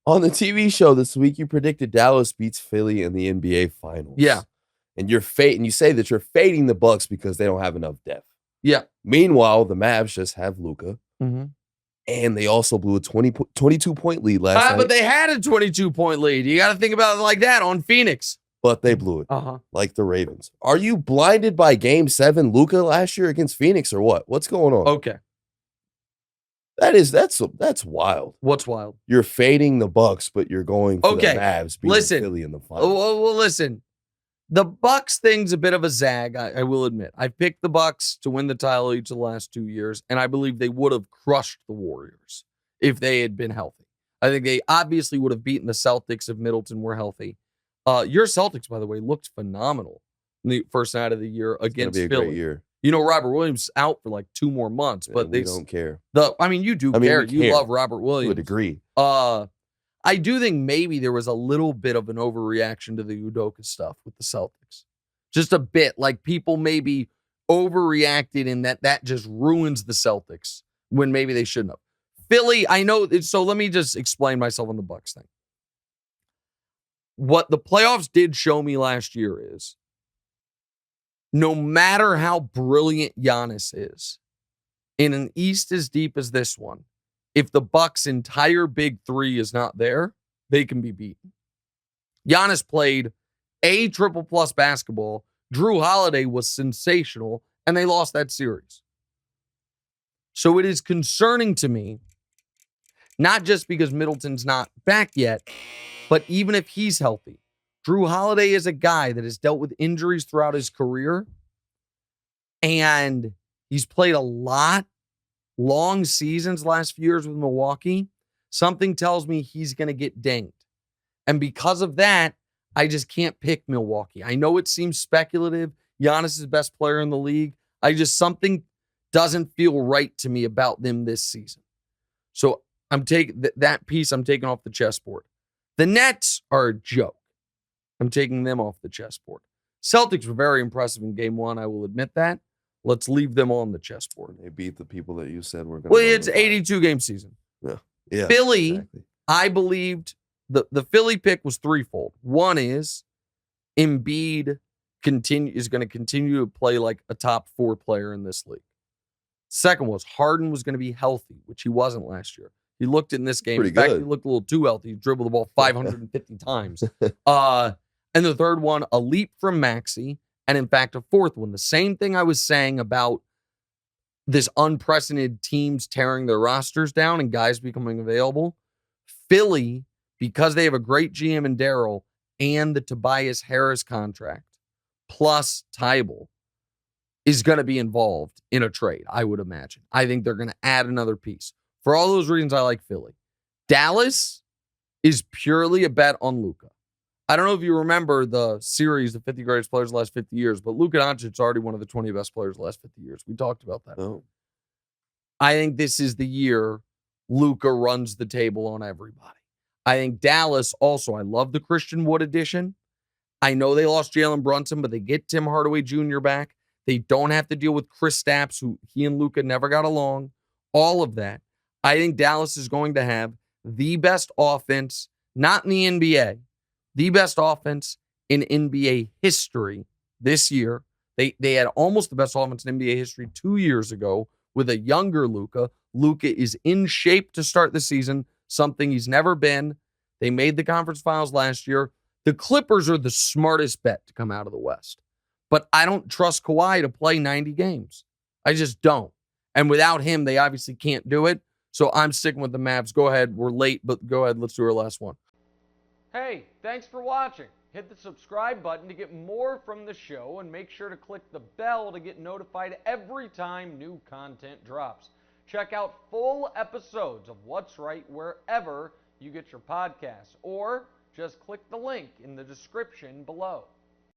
On the TV show this week, you predicted Dallas beats Philly in the NBA Finals. Yeah. And you say that you're fading the Bucks because they don't have enough depth. Yeah. Meanwhile, the Mavs just have Luka. Mm-hmm. And they also blew a 22-point lead last night. But they had a 22-point lead. You got to think about it like that on Phoenix. But they blew it, like the Ravens. Are you blinded by Game 7 Luka last year against Phoenix or what? What's going on? Okay. That's wild. What's wild? You're fading the Bucks, but you're going for the Mavs beating Philly in the finals. Well, listen. The Bucks thing's a bit of a zag, I will admit. I picked the Bucks to win the title each of the last 2 years, and I believe they would have crushed the Warriors if they had been healthy. I think they obviously would have beaten the Celtics if Middleton were healthy. Your Celtics, by the way, looked phenomenal in the first night of the year against Philly. Great year. You know, Robert Williams out for like 2 more months, but they don't care. You do care. You love Robert Williams. I would agree. I do think maybe there was a little bit of an overreaction to the Udoka stuff with the Celtics. Just a bit. Like people maybe overreacted in that just ruins the Celtics when maybe they shouldn't have. Philly, I know. So let me just explain myself on the Bucks thing. What the playoffs did show me last year is no matter how brilliant Giannis is, in an East as deep as this one, if the Bucks' entire big three is not there, they can be beaten. Giannis played a triple-plus basketball. Drew Holiday was sensational, and they lost that series. So it is concerning to me, not just because Middleton's not back yet, but even if he's healthy. Drew Holiday is a guy that has dealt with injuries throughout his career, and he's played a lot. Long seasons last few years with Milwaukee, something tells me he's going to get dinged. And because of that, I just can't pick Milwaukee. I know it seems speculative. Giannis is the best player in the league. Something doesn't feel right to me about them this season. So I'm taking that piece I'm taking off the chessboard. The Nets are a joke. I'm taking them off the chessboard. Celtics were very impressive in game 1. I will admit that. Let's leave them on the chessboard. They beat the people that you said were going to. Well, it's 82-game season. Yeah. Philly, exactly. I believed the Philly pick was threefold. One is Embiid is going to continue to play like a top 4 player in this league. Second was Harden was going to be healthy, which he wasn't last year. He looked in this game. Pretty in fact, good. He looked a little too healthy. He dribbled the ball 550 times. And the third one, a leap from Maxey. And in fact, a fourth one, the same thing I was saying about this unprecedented teams tearing their rosters down and guys becoming available. Philly, because they have a great GM in Darryl and the Tobias Harris contract, plus Tybal, is going to be involved in a trade, I would imagine. I think they're going to add another piece. For all those reasons, I like Philly. Dallas is purely a bet on Luka. I don't know if you remember the series, the 50 greatest players of the last 50 years, but Luka Doncic is already one of the 20 best players of the last 50 years. We talked about that. Oh. I think this is the year Luka runs the table on everybody. I think Dallas also, I love the Christian Wood addition. I know they lost Jalen Brunson, but they get Tim Hardaway Jr. back. They don't have to deal with Chris Stapps, who he and Luka never got along. All of that. I think Dallas is going to have the best offense, not in the NBA, the best offense in NBA history this year. They had almost the best offense in NBA history 2 years ago with a younger Luka. Luka is in shape to start the season, something he's never been. They made the conference finals last year. The Clippers are the smartest bet to come out of the West. But I don't trust Kawhi to play 90 games. I just don't. And without him, they obviously can't do it. So I'm sticking with the Mavs. Go ahead. We're late, but go ahead. Let's do our last one. Hey, thanks for watching. Hit the subscribe button to get more from the show and make sure to click the bell to get notified every time new content drops. Check out full episodes of What's Right wherever you get your podcasts, or just click the link in the description below.